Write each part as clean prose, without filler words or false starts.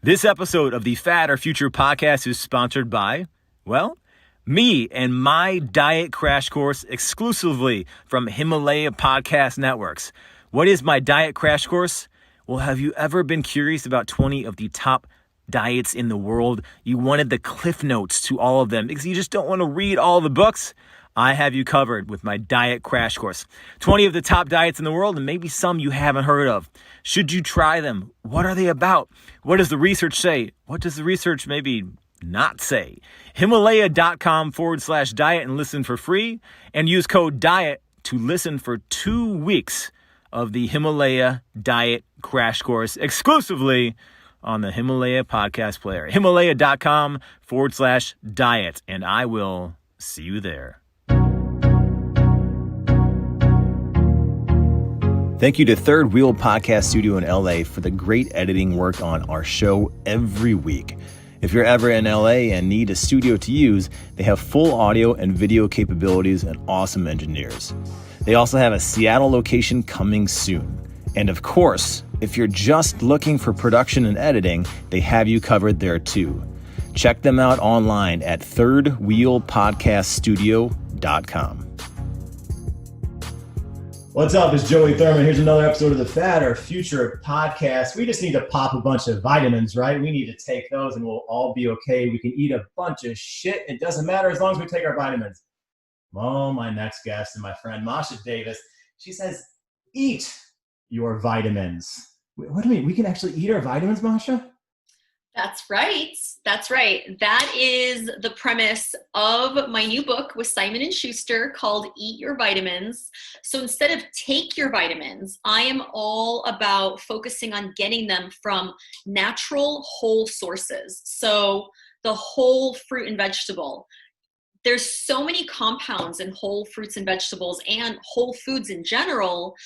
This episode of the Fad or Future podcast is sponsored by, well, me and my diet crash course exclusively from Himalaya Podcast Networks. What is my diet crash course? Well, have you ever been curious about 20 of the top diets in the world? You wanted the cliff notes to all of them because you just don't want to read all the books. I have you covered with my diet crash course. 20 of the top diets in the world and maybe some you haven't heard of. Should you try them? What are they about? What does the research say? What does the research maybe not say? Himalaya.com/diet and listen for free, and use code DIET to listen for 2 weeks of the Himalaya Diet Crash Course exclusively on the Himalaya podcast player. Himalaya.com/diet, and I will see you there. Thank you to Third Wheel Podcast Studio in LA for the great editing work on our show every week. If you're ever in LA and need a studio to use, they have full audio and video capabilities and awesome engineers. They also have a Seattle location coming soon. And of course, if you're just looking for production and editing, they have you covered there too. Check them out online at thirdwheelpodcaststudio.com. What's up? It's Joey Thurman. Here's another episode of the Fad or Future podcast. We just need to pop a bunch of vitamins, right? We need to take those and we'll all be okay. We can eat a bunch of shit. It doesn't matter as long as we take our vitamins. Well, my next guest and my friend, Mascha Davis, she says, eat your vitamins. What do you mean? We can actually eat our vitamins, Mascha? That's right. That's right. That is the premise of my new book with Simon & Schuster called Eat Your Vitamins. So instead of take your vitamins, I am all about focusing on getting them from natural whole sources. So the whole fruit and vegetable. There's so many compounds in whole fruits and vegetables and whole foods in general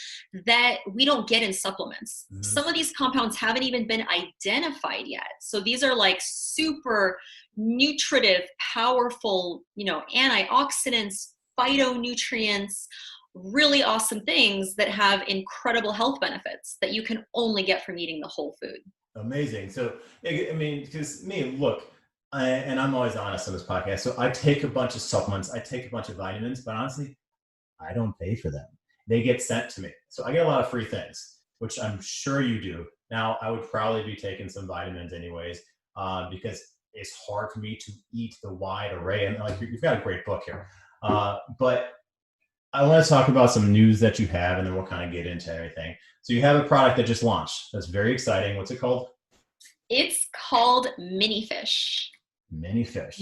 that we don't get in supplements. Mm-hmm. Some of these compounds haven't even been identified yet. So these are like super nutritive, powerful, antioxidants, phytonutrients, really awesome things that have incredible health benefits that you can only get from eating the whole food. Amazing. So, I mean, because look, and I'm always honest on this podcast. So I take a bunch of supplements, I take a bunch of vitamins, but honestly, I don't pay for them. They get sent to me. So I get a lot of free things, which I'm sure you do. Now, I would probably be taking some vitamins anyways, because it's hard for me to eat the wide array. And like you've got a great book here. But I want to talk about some news that you have, and then we'll kind of get into everything. So you have a product that just launched. That's very exciting. What's it called? It's called Mini Fish. Mini Fish,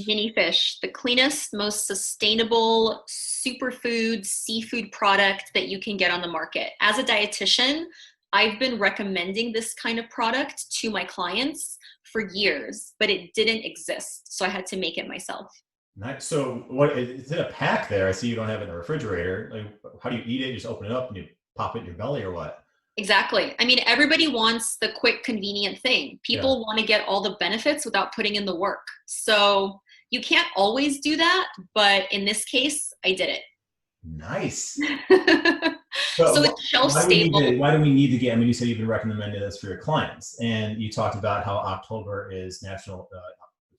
the cleanest, most sustainable superfood seafood product that you can get on the market. As a dietitian, I've been recommending this kind of product to my clients for years, but it didn't exist. So I had to make it myself. Nice. So what is it, a pack there? I see you don't have it in the refrigerator. Like, how do you eat it? You just open it up and you pop it in your belly, or what? Exactly. I mean, everybody wants the quick, convenient thing. People want to get all the benefits without putting in the work. So you can't always do that, but in this case, I did it. Nice. So it's shelf stable. Why do we need to get, you said you've been recommending this for your clients, and you talked about how October is National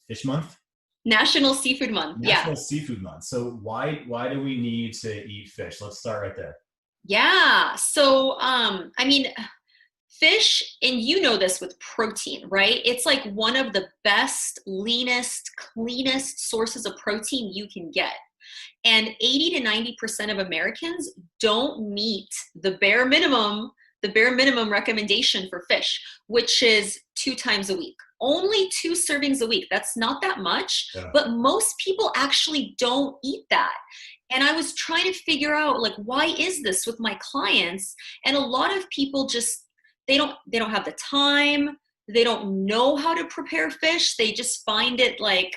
Fish Month? National Seafood Month. National Seafood Month. So why do we need to eat fish? Let's start right there. Yeah. So, fish, and you know this with protein, right? It's like one of the best, leanest, cleanest sources of protein you can get. And 80 to 90% of Americans don't meet the bare minimum recommendation for fish, which is 2 times a week. Only 2 servings a week. That's not that much, but most people actually don't eat that. And I was trying to figure out, like, why is this with my clients? And a lot of people just, they don't have the time. They don't know how to prepare fish. They just find it like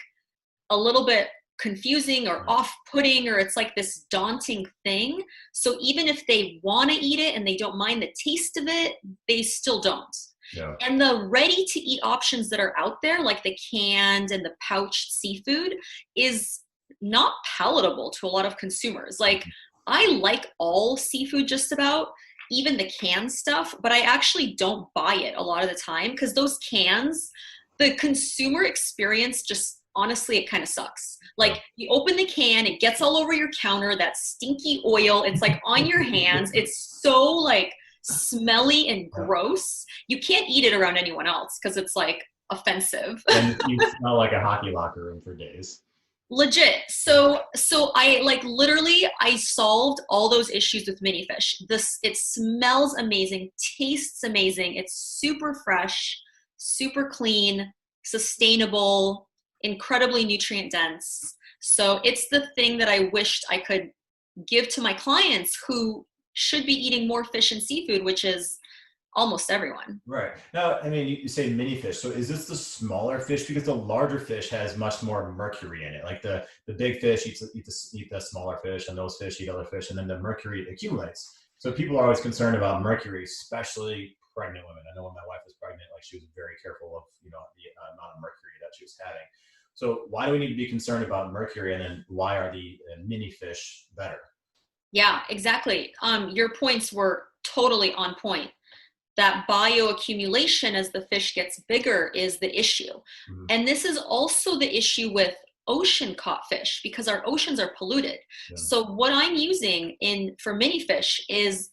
a little bit confusing or off-putting, or it's like this daunting thing. So even if they want to eat it and they don't mind the taste of it, they still don't. Yeah. And the ready-to-eat options that are out there, like the canned and the pouched seafood, is not palatable to a lot of consumers. Like, I like all seafood just about, even the canned stuff, but I actually don't buy it a lot of the time because those cans, the consumer experience just, honestly, it kind of sucks. Like, you open the can, it gets all over your counter, that stinky oil, it's like on your hands, it's so like smelly and gross. You can't eat it around anyone else because it's like offensive. And you smell like a hockey locker room for days. Legit. So I like literally I solved all those issues with mini fish. It smells amazing, tastes amazing, it's super fresh, super clean, sustainable, incredibly nutrient dense. So it's the thing that I wished I could give to my clients who should be eating more fish and seafood, which is almost everyone. Right. Now, I mean, you say mini fish. So is this the smaller fish? Because the larger fish has much more mercury in it. Like the big fish eat the smaller fish, and those fish eat other fish, and then the mercury accumulates. So people are always concerned about mercury, especially pregnant women. I know when my wife was pregnant, like she was very careful of, the amount of mercury that she was having. So why do we need to be concerned about mercury, and then why are the mini fish better? Yeah, exactly. Your points were totally on point. That bioaccumulation as the fish gets bigger is the issue. Mm-hmm. And this is also the issue with ocean caught fish because our oceans are polluted. Yeah. So what I'm using for mini fish is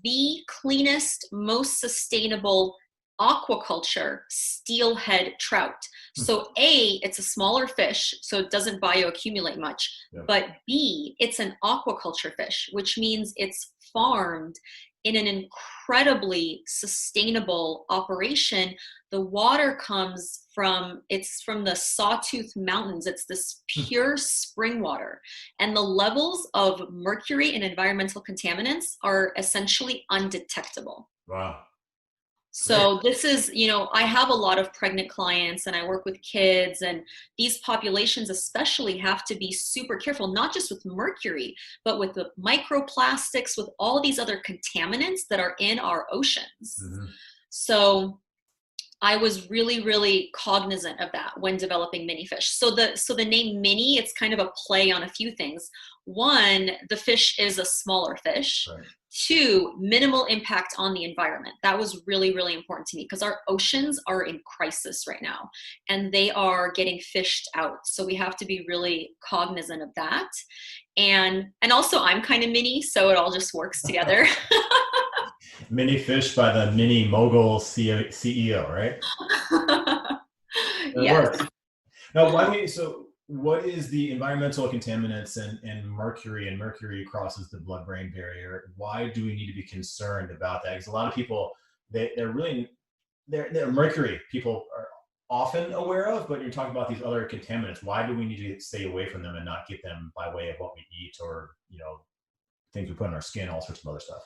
the cleanest, most sustainable aquaculture steelhead trout. So A, it's a smaller fish, so it doesn't bioaccumulate much. Yeah. But B, it's an aquaculture fish, which means it's farmed in an incredibly sustainable operation. The water comes from the Sawtooth Mountains. It's this pure spring water. And the levels of mercury and environmental contaminants are essentially undetectable. Wow. So this is, I have a lot of pregnant clients and I work with kids, and these populations especially have to be super careful, not just with mercury, but with the microplastics, with all these other contaminants that are in our oceans. Mm-hmm. So I was really, really cognizant of that when developing mini fish. So the name mini, it's kind of a play on a few things. One, the fish is a smaller fish. Right. Two, minimal impact on the environment. That was really, really important to me because our oceans are in crisis right now and they are getting fished out. So we have to be really cognizant of that. And also I'm kind of mini, so it all just works together. Mini fish by the mini mogul CEO, right? Yes. Works. Now, what is the environmental contaminants and mercury crosses the blood-brain barrier? Why do we need to be concerned about that? Because a lot of people, they're mercury people are often aware of, but you're talking about these other contaminants. Why do we need to stay away from them and not get them by way of what we eat or, things we put in our skin, all sorts of other stuff?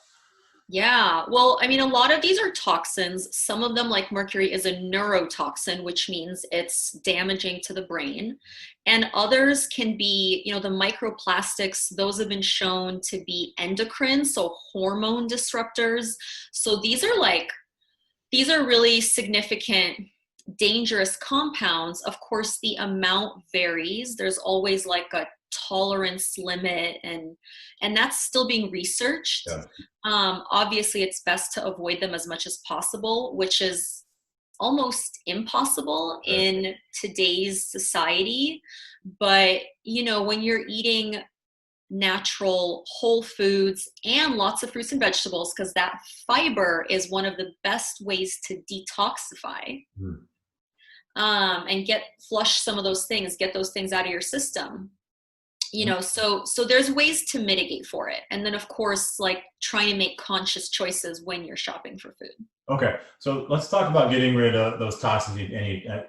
Yeah, well, I mean, a lot of these are toxins. Some of them, like mercury, is a neurotoxin, which means it's damaging to the brain. And others can be, the microplastics, those have been shown to be endocrine, so hormone disruptors. So these are really significant, dangerous compounds. Of course, the amount varies. There's always like a tolerance limit, and that's still being researched. Yeah. Obviously it's best to avoid them as much as possible, which is almost impossible in today's society. But when you're eating natural whole foods and lots of fruits and vegetables, because that fiber is one of the best ways to detoxify. And flush some of those things, get those things out of your system. So there's ways to mitigate for it. And then of course, like trying to make conscious choices when you're shopping for food. Okay. So let's talk about getting rid of those toxins.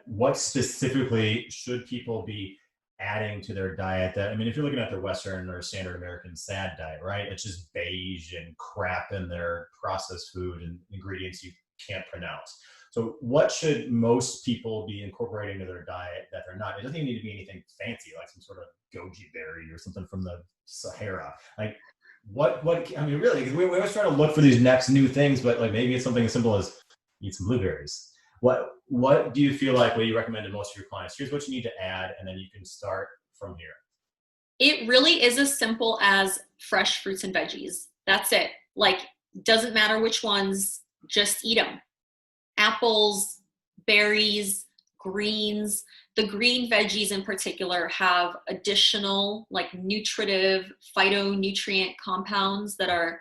What specifically should people be adding to their diet? If you're looking at the Western or standard American SAD diet, right? It's just beige and crap in their processed food and ingredients you can't pronounce. So what should most people be incorporating to their diet that they're not? It doesn't even need to be anything fancy, like some sort of goji berry or something from the Sahara. Like really, because we always try to look for these next new things, but like maybe it's something as simple as eat some blueberries. What do you feel like, what you recommend to most of your clients? Here's what you need to add, and then you can start from here. It really is as simple as fresh fruits and veggies. That's it. Like, doesn't matter which ones, just eat them. Apples, berries, greens. The green veggies in particular have additional like nutritive phytonutrient compounds that are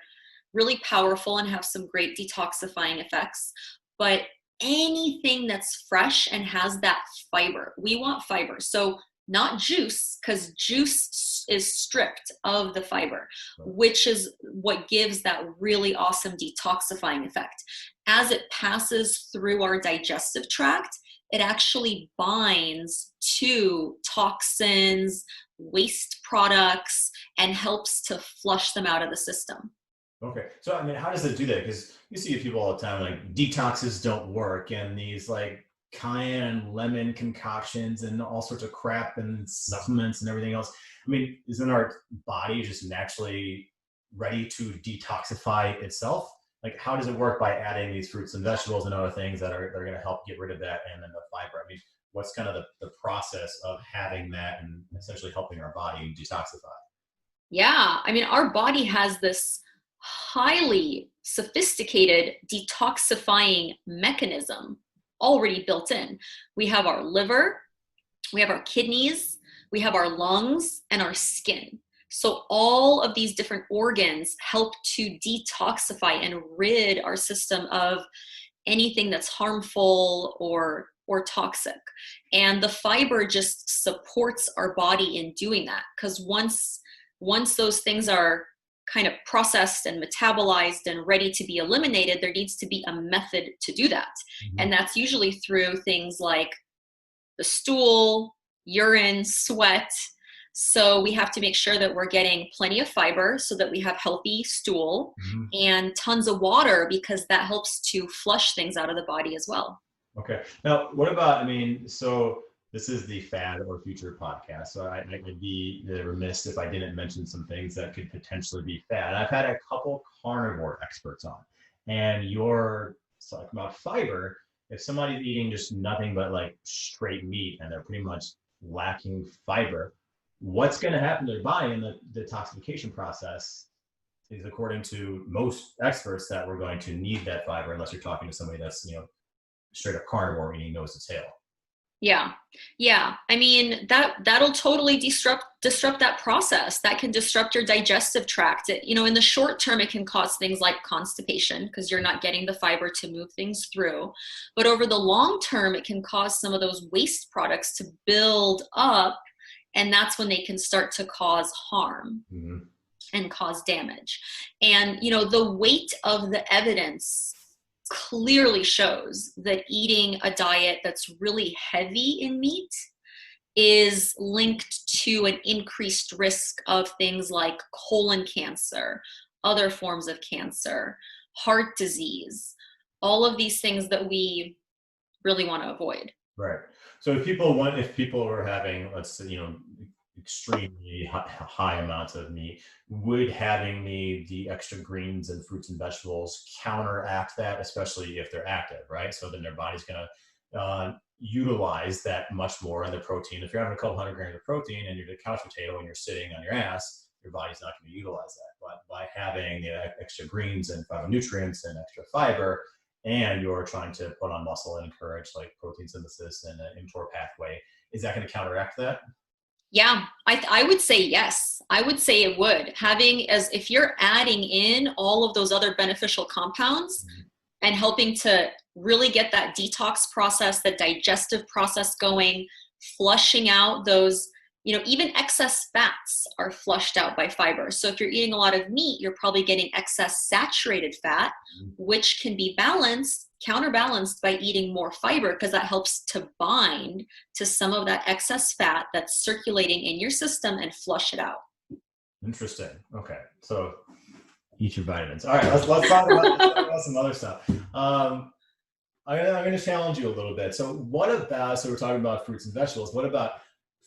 really powerful and have some great detoxifying effects. But anything that's fresh and has that fiber, we want fiber. So not juice, because juice is stripped of the fiber, which is what gives that really awesome detoxifying effect. As it passes through our digestive tract, it actually binds to toxins, waste products, and helps to flush them out of the system. Okay. So, I mean, how does it do that? Because you see people all the time, like detoxes don't work and these like cayenne and lemon concoctions and all sorts of crap and supplements and everything else. I mean, isn't our body just naturally ready to detoxify itself? Like, how does it work by adding these fruits and vegetables and other things that are going to help get rid of that and then the fiber? I mean, what's kind of the process of having that and essentially helping our body detoxify? Yeah. I mean, our body has this highly sophisticated detoxifying mechanism already built in. We have our liver, we have our kidneys, we have our lungs, and our skin. So all of these different organs help to detoxify and rid our system of anything that's harmful or toxic. And the fiber just supports our body in doing that, because once those things are kind of processed and metabolized and ready to be eliminated, there needs to be a method to do that. Mm-hmm. And that's usually through things like the stool, urine, sweat. So we have to make sure that we're getting plenty of fiber so that we have healthy stool, mm-hmm. and tons of water, because that helps to flush things out of the body as well. Okay. Now, what about, I mean, so this is the Fad or Future podcast, so I would be remiss if I didn't mention some things that could potentially be fad. I've had a couple carnivore experts on, and you're talking about fiber. If somebody's eating just nothing but like straight meat and they're pretty much lacking fiber, what's going to happen to their body in the detoxification process is, according to most experts, that we're going to need that fiber, unless you're talking to somebody that's, straight up carnivore eating nose to tail. Yeah. I mean, that'll totally disrupt that process. That can disrupt your digestive tract. In the short term, it can cause things like constipation because you're not getting the fiber to move things through. But over the long term, it can cause some of those waste products to build up, and that's when they can start to cause harm, mm-hmm. and cause damage. And, the weight of the evidence clearly shows that eating a diet that's really heavy in meat is linked to an increased risk of things like colon cancer, other forms of cancer, heart disease, all of these things that we really want to avoid. Right. So if people were having, let's say, extremely high amounts of meat, would having the extra greens and fruits and vegetables counteract that, especially if they're active, right? So then their body's going to utilize that much more in the protein. If you're having a couple hundred grams of protein and you're a couch potato and you're sitting on your ass, your body's not going to utilize that. But by having the extra greens and phytonutrients and extra fiber, and you're trying to put on muscle and encourage like protein synthesis and an mTOR pathway, is that going to counteract that? Yeah, I would say yes. I would say it would. If you're adding in all of those other beneficial compounds, mm-hmm. and helping to really get that detox process, the digestive process going, flushing out those, even excess fats are flushed out by fiber. So if you're eating a lot of meat, you're probably getting excess saturated fat, mm-hmm. which can be counterbalanced by eating more fiber, because that helps to bind to some of that excess fat that's circulating in your system and flush it out. Interesting. Okay. So eat your vitamins. All right, let's talk about some other stuff. I'm going to challenge you a little bit. So we're talking about fruits and vegetables. What about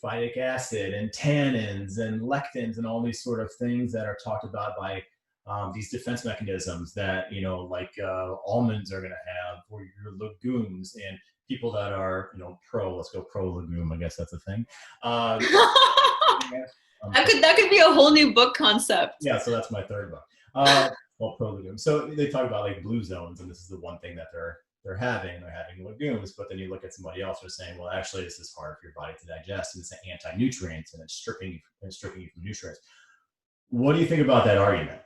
phytic acid and tannins and lectins and all these sort of things that are talked about by these defense mechanisms that, almonds are going to have, or your legumes, and people that are, let's go pro legume. I guess that's a thing. That could be a whole new book concept. Yeah. So that's my third book. Pro legume. So they talk about like blue zones, and this is the one thing that they're they're having legumes, but then you look at somebody else who's saying, well, actually, this is hard for your body to digest, and it's an anti-nutrients, and it's stripping you from nutrients. What do you think about that argument?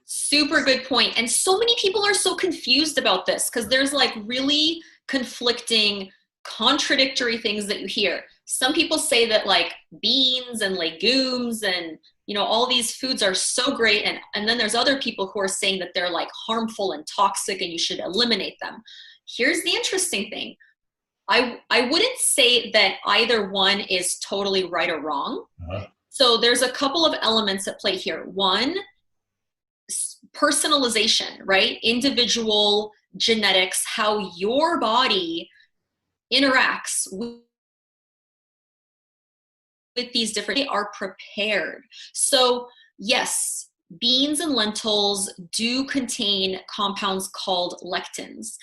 Super good point. And so many people are so confused about this because there's like really conflicting, contradictory things that you hear. Some people say that like beans and legumes and, you know, all these foods are so great. And then there's other people who are saying that they're like harmful and toxic and you should eliminate them. Here's the interesting thing. I wouldn't say that either one is totally right or wrong. Uh-huh. So there's a couple of elements at play here. One, personalization, right? Individual genetics, how your body interacts with these different, they are prepared. So yes, beans and lentils do contain compounds called lectins.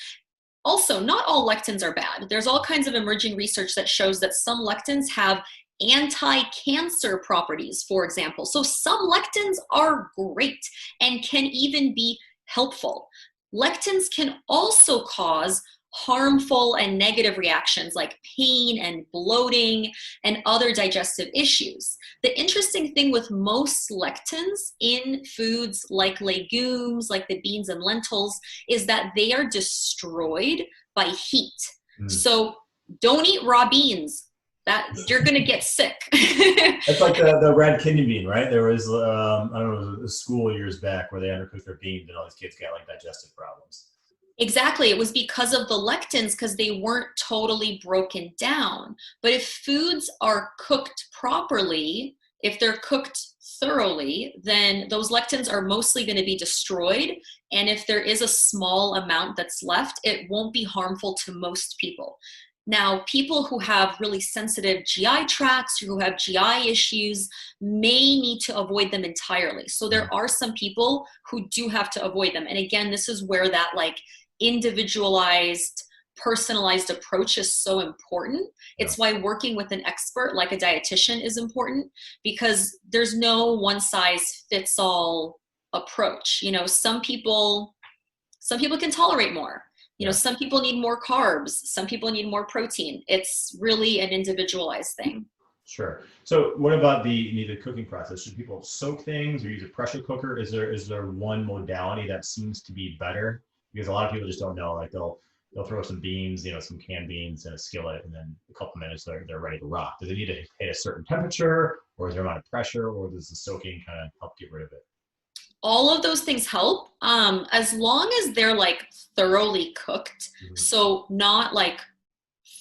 Also, not all lectins are bad. There's all kinds of emerging research that shows that some lectins have anti-cancer properties, for example. So some lectins are great and can even be helpful. Lectins can also cause harmful and negative reactions like pain and bloating and other digestive issues. The interesting thing with most lectins in foods like legumes, like the beans and lentils, is that they are destroyed by heat. So don't eat raw beans. That you're going to get sick. It's like the red kidney bean, right? There was, I don't know, it was a school years back where they undercooked their beans and all these kids got like digestive problems. Exactly. It was because of the lectins, because they weren't totally broken down. But if foods are cooked properly, if they're cooked thoroughly, then those lectins are mostly going to be destroyed. And if there is a small amount that's left, it won't be harmful to most people. Now, people who have really sensitive GI tracts or who have GI issues may need to avoid them entirely. So there are some people who do have to avoid them. And again, this is where that like individualized, personalized approach is so important. It's why working with an expert like a dietitian is important, because there's no one size fits all approach. You know, some people can tolerate more. You know, some people need more carbs, some people need more protein. It's really an individualized thing. Sure. So what about the cooking process? Should people soak things or use a pressure cooker? Is there one modality that seems to be better? Because a lot of people just don't know. Like they'll throw some beans, you know, some canned beans in a skillet, and then a couple minutes they're ready to rock. Does it need to hit a certain temperature, or is there a amount of pressure, or does the soaking kind of help get rid of it? All of those things help, as long as they're like thoroughly cooked. So not like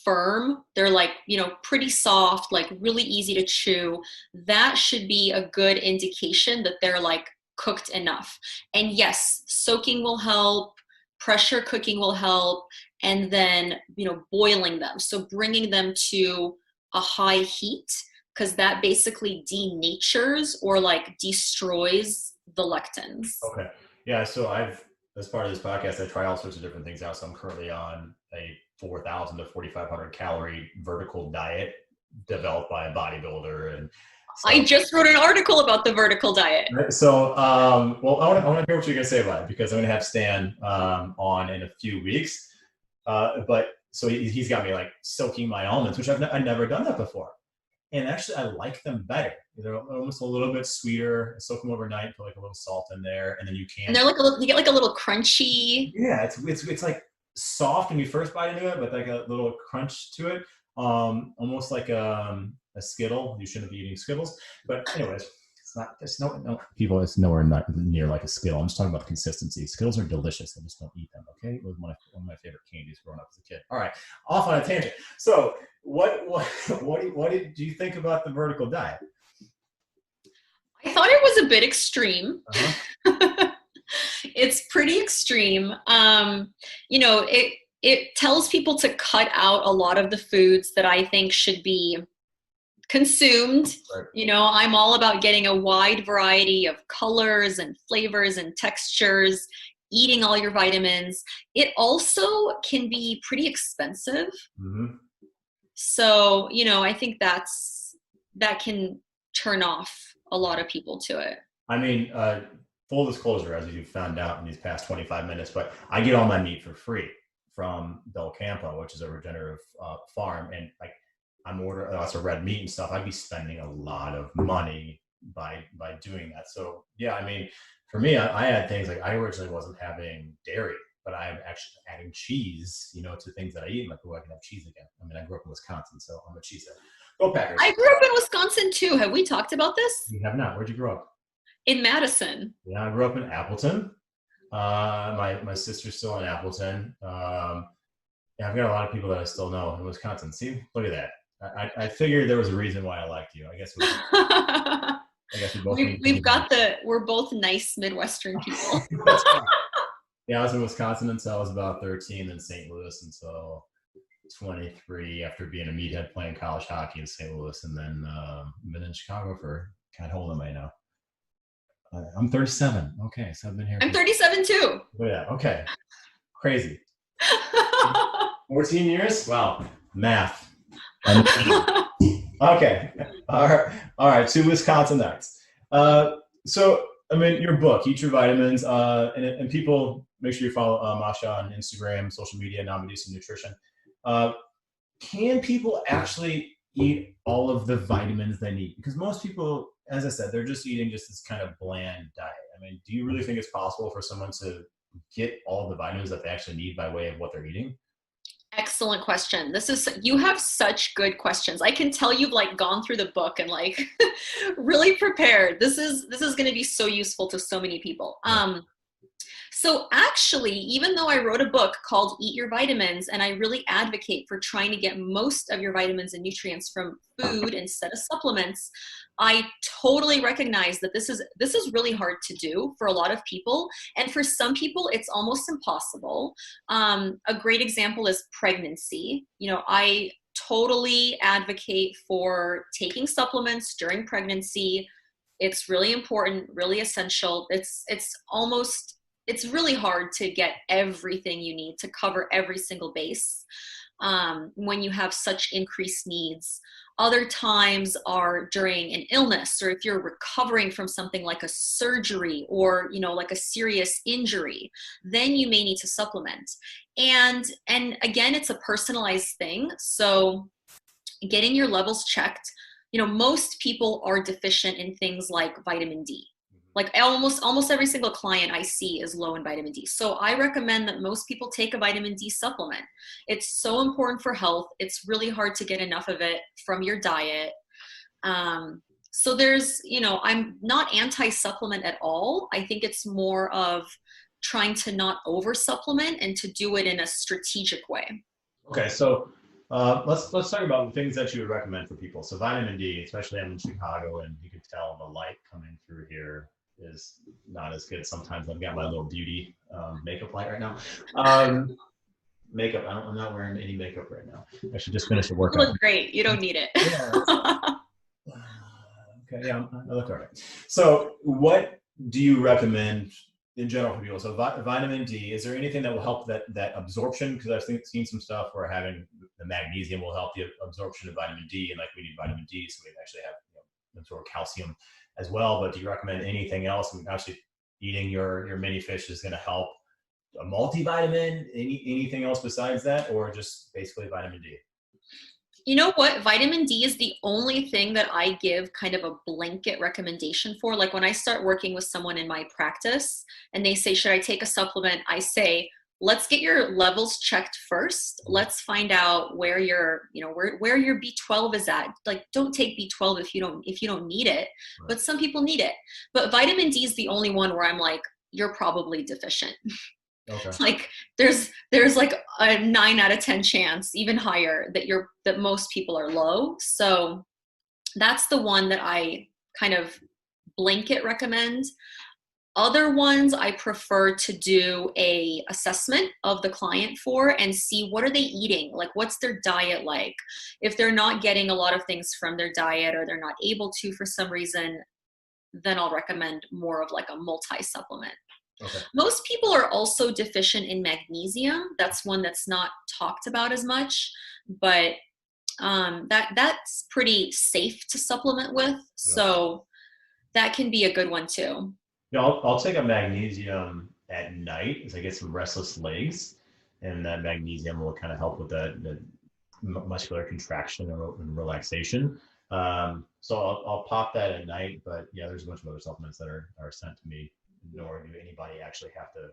firm, they're like, you know, pretty soft, like really easy to chew. That should be a good indication that they're like cooked enough. And yes, soaking will help, pressure cooking will help, and then, you know, boiling them. So bringing them to a high heat, because that basically denatures or like destroys the lectins. Okay. Yeah. So as part of this podcast, I try all sorts of different things out. So I'm currently on a 4,000 to 4,500 calorie vertical diet developed by a bodybuilder. And so, I just wrote an article about the vertical diet. So, well, I want to hear what you're going to say about it, because I'm going to have Stan on in a few weeks. But so he's got me like soaking my almonds, which I've never done that before. And actually, I like them better. They're almost a little bit sweeter. Soak them overnight, put like a little salt in there, and then you can. And they're like you get like a little crunchy. Yeah, it's like soft when you first bite into it, but like a little crunch to it. Almost like a Skittle. You shouldn't be eating Skittles, but anyways, it's not. There's no people. It's nowhere near like a Skittle. I'm just talking about the consistency. Skittles are delicious. I just don't eat them. Okay, it was one of my favorite candies growing up as a kid. All right, off on a tangent. So. What did you think about the vertical diet? I thought it was a bit extreme. Uh-huh. It's pretty extreme. You know, it tells people to cut out a lot of the foods that I think should be consumed. Right. You know, I'm all about getting a wide variety of colors and flavors and textures, eating all your vitamins. It also can be pretty expensive. Mm-hmm. So, you know, I think that can turn off a lot of people to it. I mean, full disclosure, as you found out in these past 25 minutes, but I get all my meat for free from Del Campo, which is a regenerative farm. And like I'm ordering lots of red meat and stuff. I'd be spending a lot of money by doing that. So yeah, I mean, for me, I had things like I originally wasn't having dairy, but I'm actually adding cheese, to things that I eat. I'm like, oh, I can have cheese again. I mean, I grew up in Wisconsin, so I'm a cheesehead. Go Packers. I grew up in Wisconsin too. Have we talked about this? You have not. Where'd you grow up? In Madison. Yeah, I grew up in Appleton. My sister's still in Appleton. Yeah, I've got a lot of people that I still know in Wisconsin. See, look at that. I figured there was a reason why I liked you. I guess we both. We're both nice Midwestern people. That's right. Yeah, I was in Wisconsin until I was about 13, then St. Louis until 23 after being a meathead playing college hockey in St. Louis, and then been in Chicago for, God, how old am I now? I'm 37. Okay, so I've been here. I'm 37 too. Oh yeah, okay. Crazy. 14 years? Wow. Math. Okay. All right. 2 Wisconsinites. So, I mean, your book, Eat Your Vitamins, and people, make sure you follow Mascha on Instagram, social media, Non-Medicinal Nutrition. Can people actually eat all of the vitamins they need? Because most people, as I said, they're just eating just this kind of bland diet. I mean, do you really think it's possible for someone to get all the vitamins that they actually need by way of what they're eating? Excellent question. You have such good questions. I can tell you've like gone through the book and like really prepared. This is going to be so useful to so many people. So actually, even though I wrote a book called Eat Your Vitamins, and I really advocate for trying to get most of your vitamins and nutrients from food instead of supplements, I totally recognize that this is really hard to do for a lot of people. And for some people, it's almost impossible. A great example is pregnancy. I totally advocate for taking supplements during pregnancy. It's really important, really essential. It's really hard to get everything you need to cover every single base when you have such increased needs. Other times are during an illness, or if you're recovering from something like a surgery or, like a serious injury, then you may need to supplement. And again, it's a personalized thing. So getting your levels checked, most people are deficient in things like vitamin D. Like almost every single client I see is low in vitamin D. So I recommend that most people take a vitamin D supplement. It's so important for health. It's really hard to get enough of it from your diet. So there's, I'm not anti-supplement at all. I think it's more of trying to not over-supplement and to do it in a strategic way. Okay, so let's talk about the things that you would recommend for people. So vitamin D, especially I'm in Chicago, and you can tell the light coming through here is not as good. Sometimes I've got my little beauty makeup light right now. Makeup, I'm not wearing any makeup right now. I should just finish the workout. You look great. You don't need it. Yeah. Okay, yeah, I look all right. So what do you recommend in general for people? So vitamin D, is there anything that will help that absorption? Because I've seen some stuff where having the magnesium will help the absorption of vitamin D, and like we need vitamin D, so we actually have absorb calcium as well. But do you recommend anything else? I mean, actually eating your mini fish is going to help a multivitamin, anything else besides that, or just basically vitamin D? You know what? Vitamin D is the only thing that I give kind of a blanket recommendation for. Like when I start working with someone in my practice and they say, should I take a supplement? I say, let's get your levels checked first. Let's find out where your B12 is at. Like, don't take B12 if you don't need it, right. But some people need it. But vitamin D is the only one where I'm like, you're probably deficient. Okay. Like there's like a 9 out of 10 chance, even higher, that most people are low. So that's the one that I kind of blanket recommend. Other ones I prefer to do a assessment of the client for and see what are they eating, like what's their diet like. If they're not getting a lot of things from their diet or they're not able to for some reason, then I'll recommend more of like a multi-supplement. Okay. Most people are also deficient in magnesium. That's one that's not talked about as much, but that's pretty safe to supplement with. Yeah. So that can be a good one too. Yeah, I'll take a magnesium at night as I get some restless legs, and that magnesium will kind of help with the muscular contraction and relaxation. So I'll pop that at night, but yeah, there's a bunch of other supplements that are sent to me, nor do anybody actually have to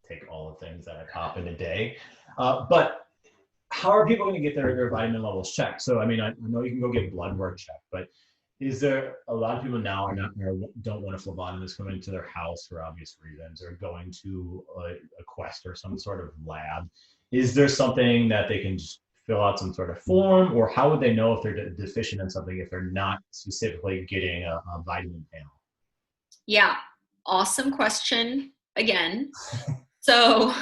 take all the things that I pop in a day. But how are people going to get their vitamin levels checked? So, I mean, I know you can go get blood work checked, but is there a lot of people now are not or don't want a phlebotomist coming to their house for obvious reasons, or going to a Quest or some sort of lab? Is there something that they can just fill out some sort of form, or how would they know if they're deficient in something if they're not specifically getting a vitamin panel? Yeah, awesome question again. So,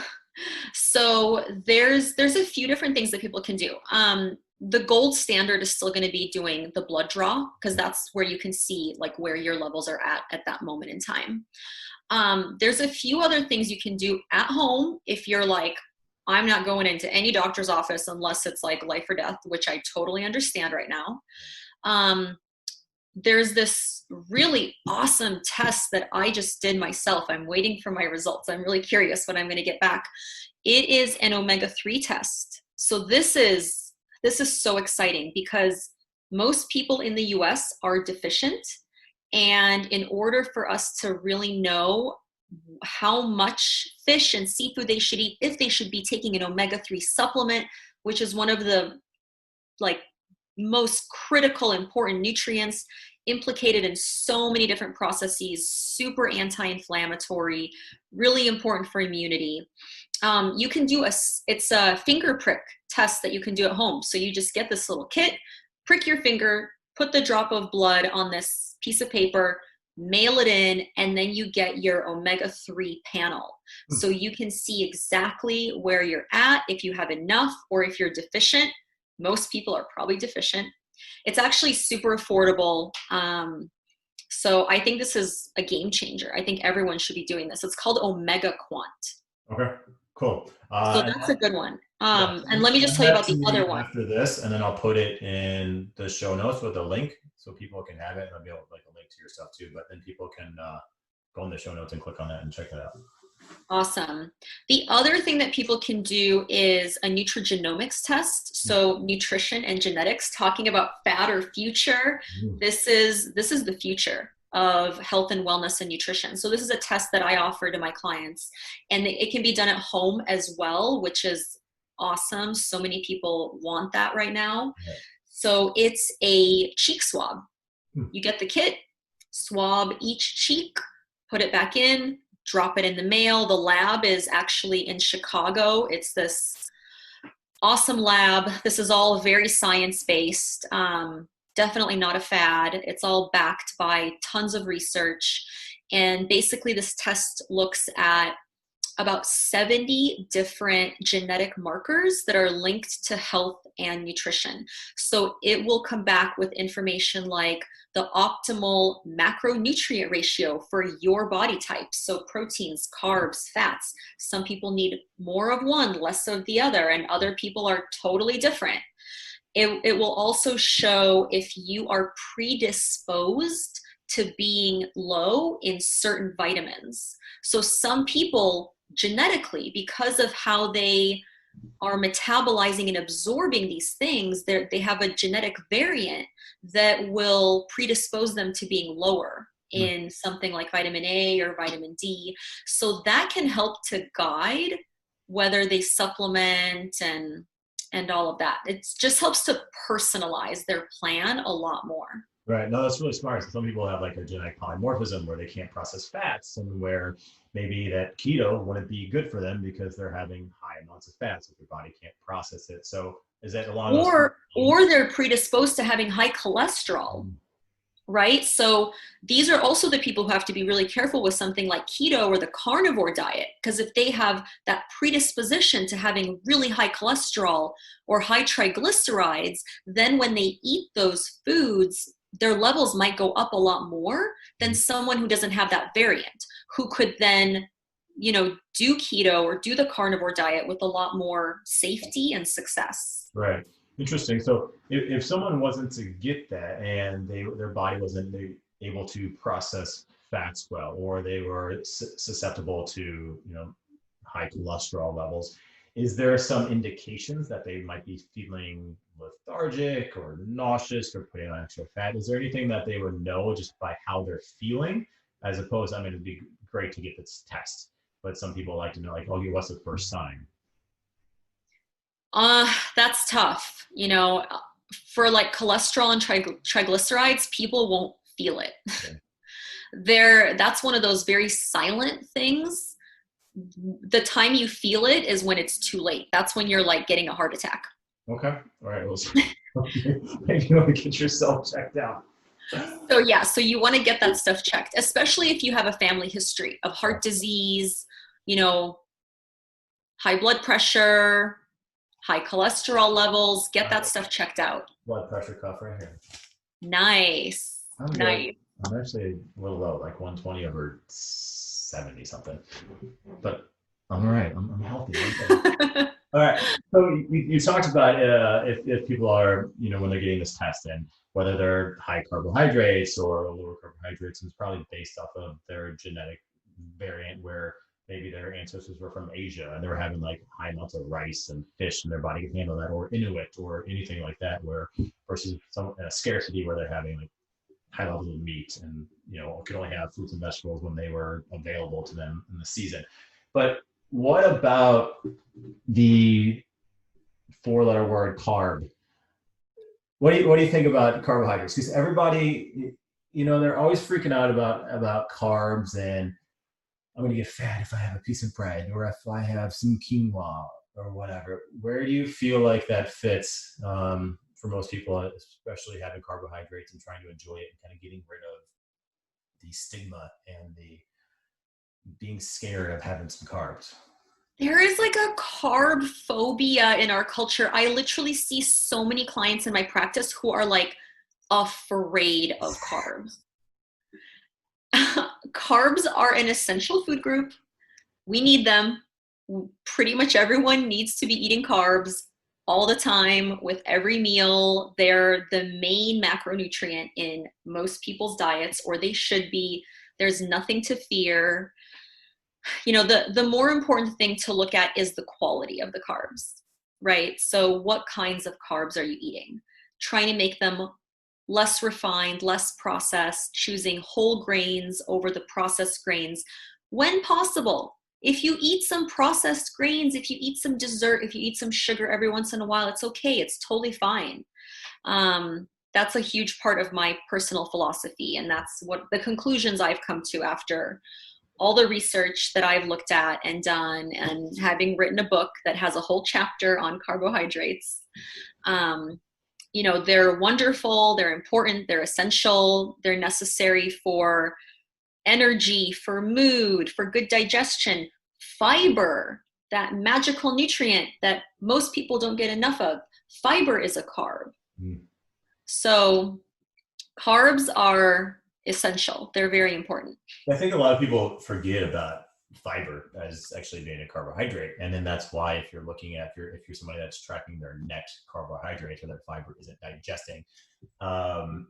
there's a few different things that people can do. The gold standard is still going to be doing the blood draw, because that's where you can see like where your levels are at that moment in time. There's a few other things you can do at home if you're like, I'm not going into any doctor's office unless it's like life or death, which I totally understand right now. There's this really awesome test that I just did myself. I'm waiting for my results. I'm really curious what I'm going to get back. It is an omega-3 test. So this is so exciting because most people in the US are deficient. And in order for us to really know how much fish and seafood they should eat, if they should be taking an omega-3 supplement, which is one of the like most critical, important nutrients implicated in so many different processes, super anti-inflammatory, really important for immunity. You can do it's a finger prick test that you can do at home. So you just get this little kit, prick your finger, put the drop of blood on this piece of paper, mail it in, and then you get your omega-3 panel. So you can see exactly where you're at, if you have enough or if you're deficient. Most people are probably deficient. It's actually super affordable. So I think this is a game changer. I think everyone should be doing this. It's called Omega Quant. Okay, cool. So that's a good one. Yeah, And let me just tell you about the other one. after this, and then I'll put it in the show notes with a link so people can have it, and I'll be able to like a link to your stuff too. But then people can go in the show notes and click on that and check that out. Awesome. The other thing that people can do is a nutrigenomics test. So nutrition and genetics, talking about fad or future. This is the future of health and wellness and nutrition. So this is a test that I offer to my clients, and it can be done at home as well, which is awesome. So many people want that right now. So it's a cheek swab. You get the kit, swab each cheek, put it back in, drop it in the mail. The lab is actually in Chicago. It's this awesome lab. This is all very science-based. Definitely not a fad. It's all backed by tons of research. And basically this test looks at about 70 different genetic markers that are linked to health and nutrition. So it will come back with information like the optimal macronutrient ratio for your body type. So proteins, carbs, fats. Some people need more of one, less of the other, and other people are totally different. It will also show if you are predisposed to being low in certain vitamins. So some people genetically, because of how they are metabolizing and absorbing these things, they have a genetic variant that will predispose them to being lower in something like vitamin A or vitamin D. So that can help to guide whether they supplement and all of that. It just helps to personalize their plan a lot more. Right. No, that's really smart. So some people have like a genetic polymorphism where they can't process fats, and where maybe that keto wouldn't be good for them because they're having high amounts of fats if their body can't process it. So is that along or they're predisposed to having high cholesterol, right? So these are also the people who have to be really careful with something like keto or the carnivore diet, because if they have that predisposition to having really high cholesterol or high triglycerides, then when they eat those foods, their levels might go up a lot more than someone who doesn't have that variant, who could then, do keto or do the carnivore diet with a lot more safety and success. Right. Interesting. So if someone wasn't to get that and their body wasn't able to process fats well, or they were susceptible to, high cholesterol levels. Is there some indications that they might be feeling lethargic or nauseous or putting on extra fat? Is there anything that they would know just by how they're feeling, as opposed, I mean, it'd be great to get this test, but some people like to know, like, oh, what's the first sign? That's tough. For like cholesterol and triglycerides, people won't feel it. Okay. That's one of those very silent things. The time you feel it is when it's too late. That's when you're like getting a heart attack. Okay. All right. Well, maybe you want to get yourself checked out. So yeah, so you want to get that stuff checked, especially if you have a family history of heart disease, high blood pressure, high cholesterol levels. Get that stuff checked out. Blood pressure cuff right here. Nice. Nice. I'm actually a little low, like 120 over 70 something, but I'm all right. I'm healthy. All right. So you talked about if people are, when they're getting this test, and whether they're high carbohydrates or lower carbohydrates, it's probably based off of their genetic variant, where maybe their ancestors were from Asia and they were having like high amounts of rice and fish and their body can handle that, or Inuit or anything like that, where versus some scarcity where they're having like high levels of meat and, could only have fruits and vegetables when they were available to them in the season. But what about the 4-letter word carb? What do you think about carbohydrates? Because everybody, they're always freaking out about carbs, and I'm going to get fat if I have a piece of bread or if I have some quinoa or whatever. Where do you feel like that fits for most people, especially having carbohydrates and trying to enjoy it and kind of getting rid of the stigma and the being scared of having some carbs? There is like a carb phobia in our culture. I literally see so many clients in my practice who are like afraid of carbs. Carbs are an essential food group. We need them. Pretty much everyone needs to be eating carbs all the time with every meal. They're the main macronutrient in most people's diets, or they should be. There's nothing to fear. The more important thing to look at is the quality of the carbs, right? So what kinds of carbs are you eating? Trying to make them less refined, less processed, choosing whole grains over the processed grains when possible. If you eat some processed grains, if you eat some dessert, if you eat some sugar every once in a while, it's okay. It's totally fine. That's a huge part of my personal philosophy. And that's what the conclusions I've come to after all the research that I've looked at and done, and having written a book that has a whole chapter on carbohydrates. They're wonderful, they're important, they're essential, they're necessary for energy, for mood, for good digestion. Fiber, that magical nutrient that most people don't get enough of. Fiber is a carb. So carbs are essential. They're very important. I think a lot of people forget about fiber as actually being a carbohydrate, and then that's why if you're looking at if you're somebody that's tracking their net carbohydrates or their fiber isn't digesting, and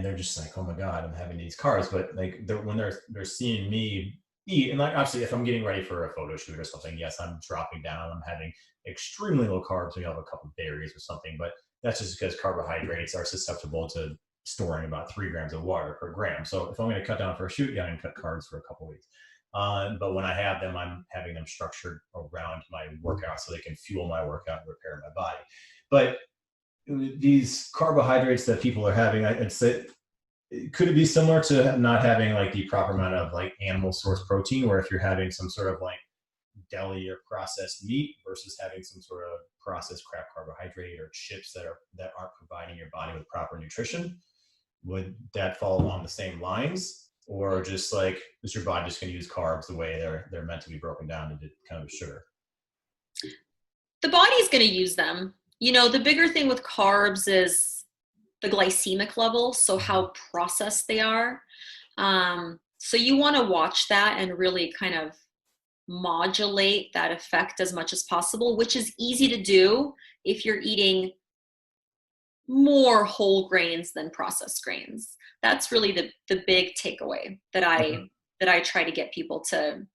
they're just like, oh my god, I'm having these carbs, but like when they're seeing me eat, and like obviously if I'm getting ready for a photo shoot or something, yes, I'm dropping down, I'm having extremely low carbs, maybe I'll have a couple of berries or something, but that's just because carbohydrates are susceptible to storing about 3 grams of water per gram. So if I'm going to cut down for a shoot, yeah, I can cut carbs for a couple of weeks. But when I have them, I'm having them structured around my workout so they can fuel my workout and repair my body. But these carbohydrates that people are having, I'd say, could it be similar to not having like the proper amount of like animal source protein, where if you're having some sort of like deli or processed meat versus having some sort of processed crap carbohydrate or chips that aren't providing your body with proper nutrition? Would that fall along the same lines, or just like is your body just going to use carbs the way they're meant to be broken down into kind of sugar? The body's going to use them. The bigger thing with carbs is the glycemic level, so how processed they are. So you want to watch that and really kind of modulate that effect as much as possible, which is easy to do if you're eating more whole grains than processed grains. That's really the big takeaway that I try to get people to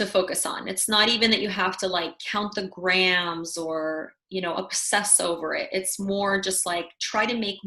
focus on. It's not even that you have to like count the grams or, obsess over it. It's more just like try to make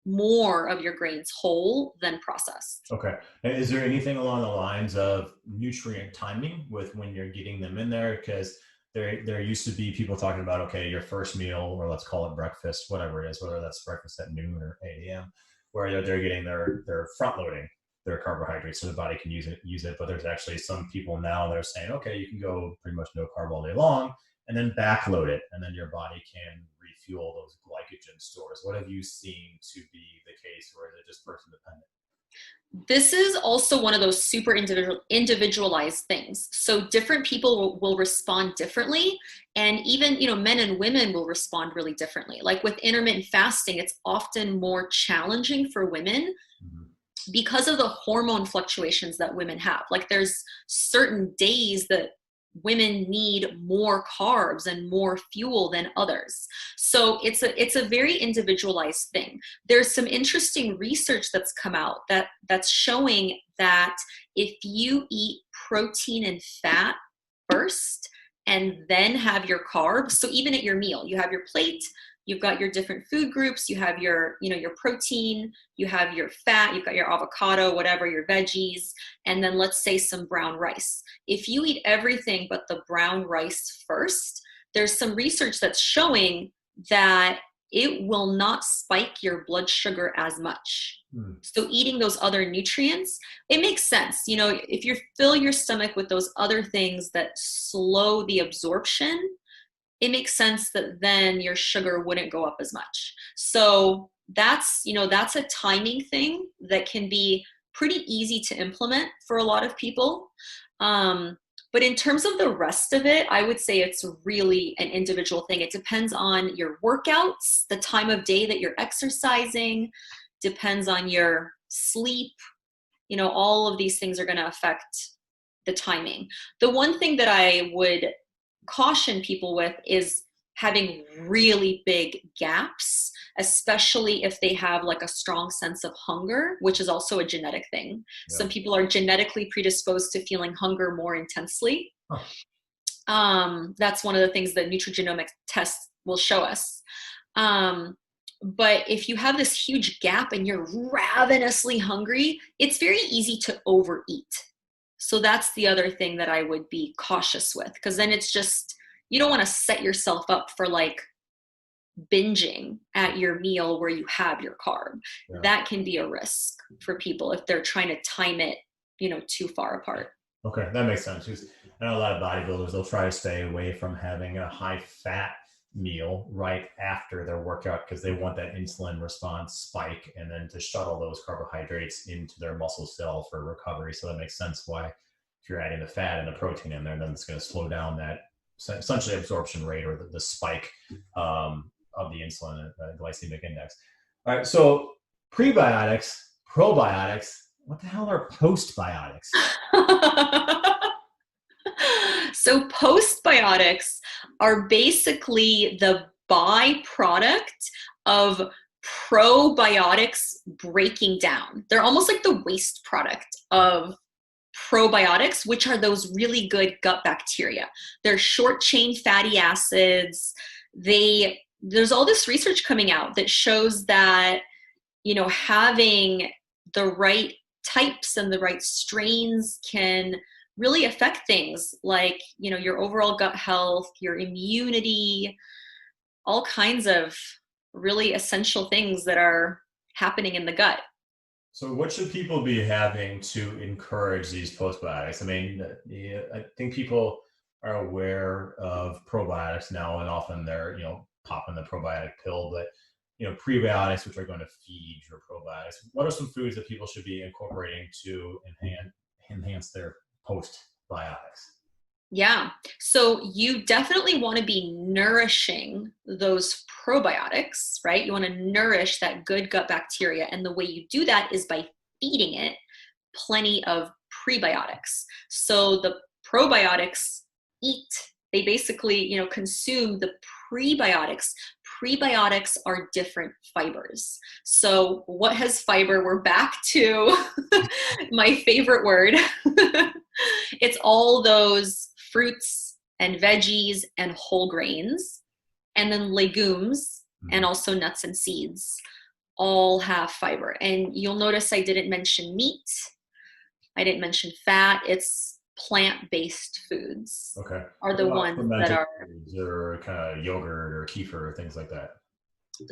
more of your grains whole than processed. Okay. And is there anything along the lines of nutrient timing with when you're getting them in there? Because there used to be people talking about, okay, your first meal, or let's call it breakfast, whatever it is, whether that's breakfast at noon or 8 a.m., where they're getting their front loading their carbohydrates so the body can use it. But there's actually some people now that are saying, okay, you can go pretty much no carb all day long and then backload it, and then your body can refuel those glycogen stores. What have you seen to be the case, or is it just person dependent? This is also one of those super individualized things. So different people will respond differently. And even, men and women will respond really differently. Like with intermittent fasting, it's often more challenging for women because of the hormone fluctuations that women have. Like there's certain days that women need more carbs and more fuel than others. So it's a very individualized thing. There's some interesting research that's come out that's showing that if you eat protein and fat first and then have your carbs, so even at your meal, you have your plate, you've got your different food groups, you have your protein, you have your fat, you've got your avocado, whatever, your veggies, and then let's say some brown rice. If you eat everything but the brown rice first, there's some research that's showing that it will not spike your blood sugar as much. So eating those other nutrients, it makes sense. If you fill your stomach with those other things that slow the absorption, it makes sense that then your sugar wouldn't go up as much. So that's a timing thing that can be pretty easy to implement for a lot of people. But in terms of the rest of it, I would say it's really an individual thing. It depends on your workouts, the time of day that you're exercising, depends on your sleep. All of these things are going to affect the timing. The one thing that I would caution people with is having really big gaps, especially if they have like a strong sense of hunger, which is also a genetic thing. Yeah. Some people are genetically predisposed to feeling hunger more intensely. That's one of the things that Nutrigenomics Test will show us. But if you have this huge gap and you're ravenously hungry, it's very easy to overeat. So that's the other thing that I would be cautious with, because then it's just, you don't want to set yourself up for like binging at your meal where you have your carb. Yeah. That can be a risk for people if they're trying to time it, too far apart. Okay, that makes sense. I know a lot of bodybuilders, they'll try to stay away from having a high fat meal right after their workout because they want that insulin response spike and then to shuttle those carbohydrates into their muscle cell for recovery. So that makes sense why if you're adding the fat and the protein in there, then it's going to slow down that essentially absorption rate or the spike of the insulin glycemic index. All right, so prebiotics, probiotics, what the hell are postbiotics? So postbiotics are basically the byproduct of probiotics breaking down. They're almost like the waste product of probiotics, which are those really good gut bacteria. They're short chain fatty acids. There's all this research coming out that shows that, having the right types and the right strains can really affect things like, your overall gut health, your immunity, all kinds of really essential things that are happening in the gut. So what should people be having to encourage these postbiotics? I mean, I think people are aware of probiotics now, and often they're, popping the probiotic pill, but, prebiotics, which are going to feed your probiotics. What are some foods that people should be incorporating to enhance their postbiotics? Yeah. So you definitely want to be nourishing those probiotics, right? You want to nourish that good gut bacteria. And the way you do that is by feeding it plenty of prebiotics. So the probiotics they basically, consume the prebiotics. prebiotics are different fibers. So what has fiber? We're back to my favorite word. It's all those fruits and veggies and whole grains, and then legumes, and also nuts and seeds all have fiber. And you'll notice I didn't mention meat. I didn't mention fat. It's plant-based foods are the ones that are, or kind of yogurt or kefir or things like that.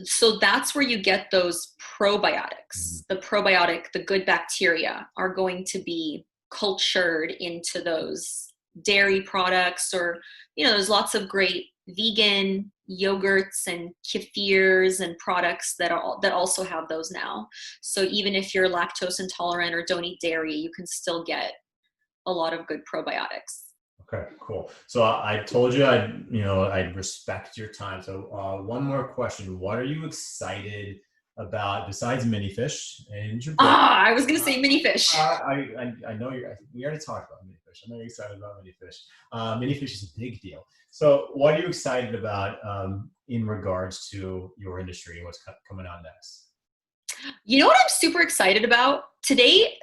So that's where you get those probiotics. The probiotic, the good bacteria are going to be cultured into those dairy products, or, you know, there's lots of great vegan yogurts and kefirs and products that also have those now. So even if you're lactose intolerant or don't eat dairy, you can still get a lot of good probiotics. Okay, cool. So I told you I'd respect your time. So one more question. What are you excited about besides mini fish and your book? I was going to say mini fish. I know we already talked about mini fish. I know you're excited about mini fish. Mini fish is a big deal. So what are you excited about in regards to your industry and what's coming on next? You know what I'm super excited about today?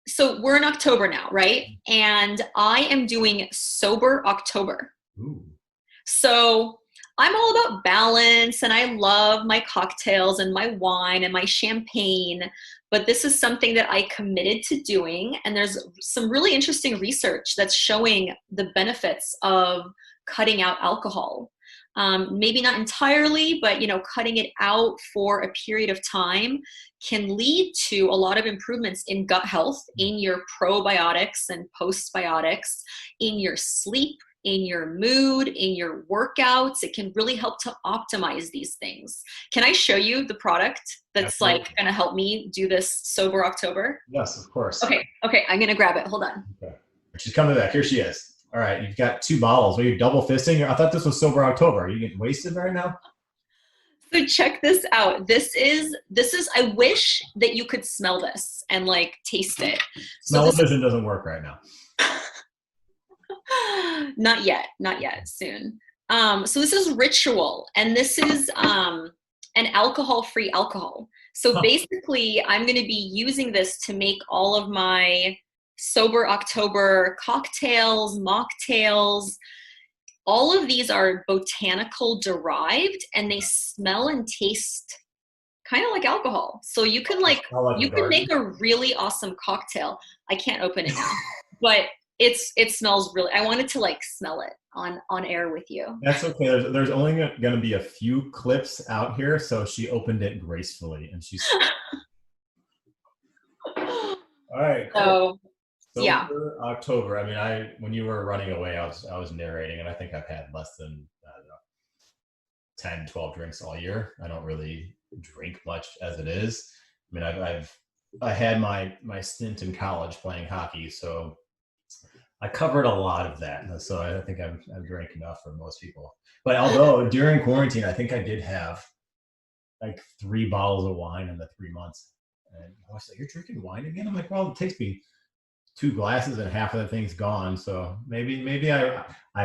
So we're in October now, right? And I am doing Sober October. Ooh. So I'm all about balance, and I love my cocktails and my wine and my champagne, but this is something that I committed to doing. And there's some really interesting research that's showing the benefits of cutting out alcohol. Maybe not entirely, but, you know, cutting it out for a period of time can lead to a lot of improvements in gut health, in your probiotics and postbiotics, in your sleep, in your mood, in your workouts. It can really help to optimize these things. Can I show you the product that's like going to help me do this Sober October? Yes, of course. Okay. I'm going to grab it. Hold on. Okay. She's coming back. Here she is. All right. You've got 2 bottles. Are you double fisting? I thought this was Sober October. Are you getting wasted right now? So check this out. This is, I wish that you could smell this and like taste it. Smell-o-vision doesn't work right now. Not yet, soon. So this is Ritual, and this is an alcohol-free alcohol. So basically I'm going to be using this to make all of my Sober October cocktails, mocktails. All of these are botanical derived, and they smell and taste kind of like alcohol. So you can can make a really awesome cocktail. I can't open it now, but it smells really, I wanted to like smell it on air with you. That's okay. There's only going to be a few clips out here. So she opened it gracefully, and she's all right. Cool. So yeah. October. I mean, when you were running away, I was narrating, and I think I've had less than 10, 12 drinks all year. I don't really drink much as it is. I mean, I had my stint in college playing hockey, so I covered a lot of that. So I think I've drank enough for most people. But although during quarantine, I think I did have like 3 bottles of wine in the 3 months. And I was like, "You're drinking wine again?" I'm like, "Well, it takes me 2 glasses and half of the thing's gone. So maybe I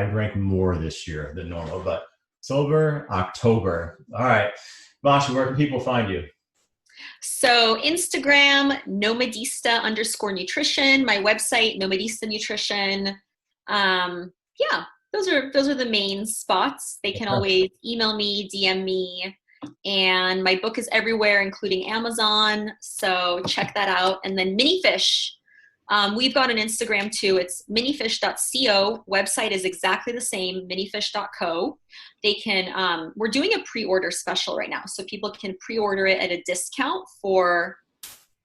drank more this year than normal." But Sober October. All right. Mascha, where can people find you? So Instagram, nomadista_nutrition, my website, Nomadista Nutrition. Yeah, those are the main spots. They can always email me, DM me, and my book is everywhere, including Amazon. So check that out. And then Mini Fish. We've got an Instagram too. It's minifish.co. Website is exactly the same, minifish.co. They can, we're doing a pre-order special right now. So people can pre-order it at a discount for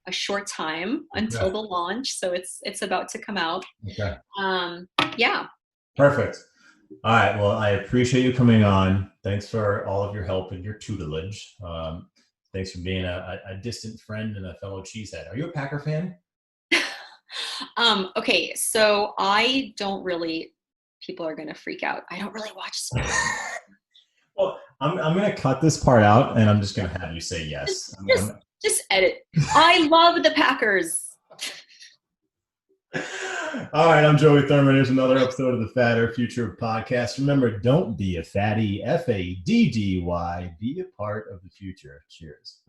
a short time until the launch. So it's about to come out. Okay. Yeah. Perfect. All right. Well, I appreciate you coming on. Thanks for all of your help and your tutelage. Thanks for being a distant friend and a fellow cheesehead. Are you a Packer fan? Okay, so I don't really, people are going to freak out. I don't really watch sports. Well, I'm going to cut this part out, and I'm just going to have you say yes. Just edit. I love the Packers. All right, I'm Joey Thurman. Here's another episode of the Fatter Future podcast. Remember, don't be a fatty, Faddy. Be a part of the future. Cheers.